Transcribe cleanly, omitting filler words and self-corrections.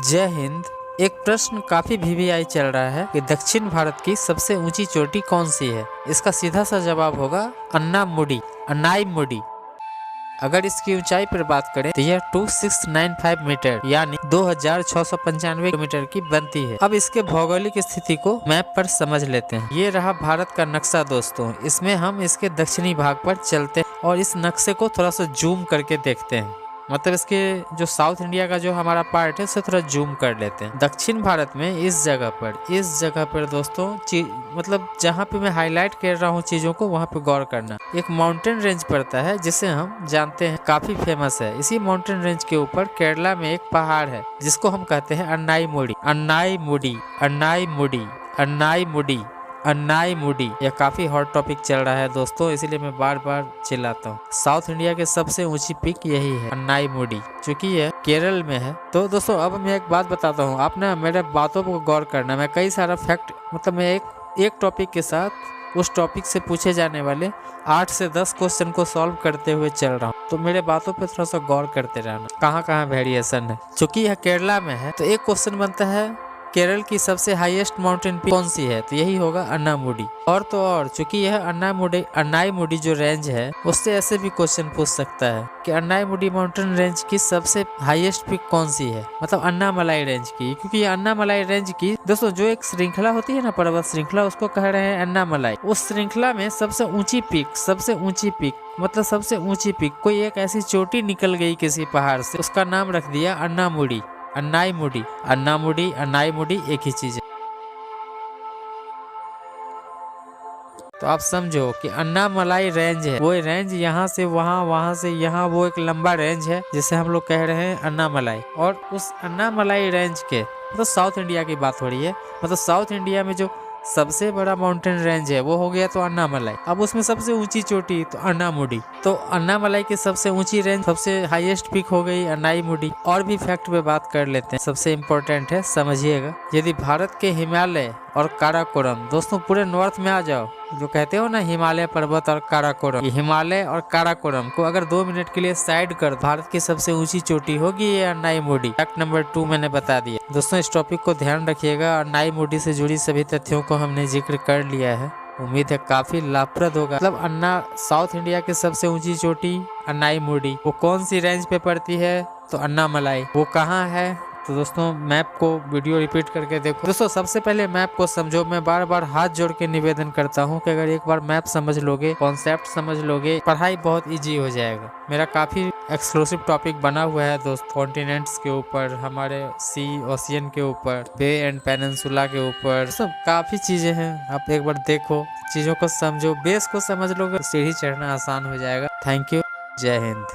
जय हिंद। एक प्रश्न काफी वीवीआई चल रहा है कि दक्षिण भारत की सबसे ऊंची चोटी कौन सी है। इसका सीधा सा जवाब होगा अन्नाईमुडी। अगर इसकी ऊंचाई पर बात करें तो यह 2695 मीटर यानी 2695 किलोमीटर की बनती है। अब इसके भौगोलिक स्थिति को मैप पर समझ लेते हैं। ये रहा भारत का नक्शा दोस्तों। इसमें हम इसके दक्षिणी भाग पर चलते हैं और इस नक्शे को थोड़ा सा जूम करके देखते हैं। मतलब इसके जो साउथ इंडिया का जो हमारा पार्ट है उसे थोड़ा जूम कर लेते हैं। दक्षिण भारत में इस जगह पर दोस्तों मतलब जहाँ पे मैं हाईलाइट कर रहा हूँ चीजों को, वहाँ पे गौर करना। एक माउंटेन रेंज पड़ता है जिसे हम जानते हैं काफी फेमस है। इसी माउंटेन रेंज के ऊपर केरला में एक पहाड़ है जिसको हम कहते हैं अन्नाईमुडी। यह काफी हॉट टॉपिक चल रहा है दोस्तों, इसीलिए मैं बार बार चिल्लाता हूँ। साउथ इंडिया के सबसे ऊंची पीक यही है अन्नाईमुडी, क्योंकि यह केरल में है। तो दोस्तों अब मैं एक बात बताता हूँ, आप ना मेरे बातों पर गौर करना। मैं कई सारा फैक्ट मतलब मैं एक टॉपिक के साथ उस टॉपिक से पूछे जाने वाले 8 से 10 क्वेश्चन को सॉल्व करते हुए चल रहा हूँ। तो मेरे बातों पे थोड़ा सा गौर करते रहना, कहाँ कहाँ वेरिएशन है। चूंकि यह केरला में है तो एक क्वेश्चन बनता है केरल की सबसे हाईएस्ट माउंटेन पीक कौन सी है, तो यही होगा अन्नामुडी। और तो और चूंकि यह अन्नाईमुडी जो रेंज है उससे ऐसे भी क्वेश्चन पूछ सकता है कि अन्नाईमुडी माउंटेन रेंज की सबसे हाईएस्ट पीक कौन सी है, मतलब अन्नामलाई रेंज की। क्योंकि ये अन्नामलाई रेंज की दोस्तों जो एक श्रृंखला होती है ना, पर्वत श्रृंखला, उसको कह रहे हैं अन्नामलाई। उस श्रृंखला में सबसे ऊंची पीक मतलब सबसे ऊंची पीक, कोई एक ऐसी चोटी निकल गई किसी पहाड़ से, उसका नाम रख दिया अन्नाईमुडी एक ही चीज है। तो आप समझो कि अन्नामलाई रेंज है, वो रेंज यहाँ से वहाँ, वहाँ से यहाँ, वो एक लंबा रेंज है जिसे हम लोग कह रहे हैं अन्नामलाई। और उस अन्नामलाई रेंज के मतलब साउथ इंडिया की बात हो रही है, मतलब साउथ इंडिया में जो सबसे बड़ा माउंटेन रेंज है वो हो गया तो अन्नामलाई। अब उसमें सबसे ऊंची चोटी तो अन्नामुडी। तो अन्नामलाई की सबसे ऊंची रेंज, सबसे हाईएस्ट पीक हो गई अन्नाईमुडी। और भी फैक्ट पे बात कर लेते हैं, सबसे इम्पोर्टेंट है, समझिएगा। यदि भारत के हिमालय और काराकोरम, दोस्तों पूरे नॉर्थ में आ जाओ, जो कहते हो ना हिमालय पर्वत और काराकोरम, ये हिमालय और काराकोरम को अगर 2 मिनट के लिए साइड कर, भारत की सबसे ऊंची चोटी होगी ये अन्नाईमुडी। फैक्ट नंबर 2 मैंने बता दिया दोस्तों। इस टॉपिक को ध्यान रखिएगा। अन्नाईमुडी से जुड़ी सभी तथ्यों को हमने जिक्र कर लिया है, उम्मीद है काफी लाभप्रद होगा। मतलब साउथ इंडिया की सबसे ऊंची चोटी अन्नाईमुडी, वो कौन सी रेंज पे पड़ती है, तो अन्नामलाई। वो कहाँ है, तो दोस्तों मैप को वीडियो रिपीट करके देखो। दोस्तों सबसे पहले मैप को समझो। मैं बार बार हाथ जोड़ के निवेदन करता हूँ कि अगर एक बार मैप समझ लोगे, कॉन्सेप्ट समझ लोगे, पढ़ाई बहुत इजी हो जाएगा। मेरा काफी एक्सक्लूसिव टॉपिक बना हुआ है दोस्त, कॉन्टिनेंट्स के ऊपर, हमारे सी ओशियन के ऊपर, बे एंड पेनिनसुला के ऊपर, सब काफी चीजें हैं। आप एक बार देखो, चीजों को समझो, बेस को समझ लोगे, सीढ़ी चढ़ना आसान हो जाएगा। थैंक यू, जय हिंद।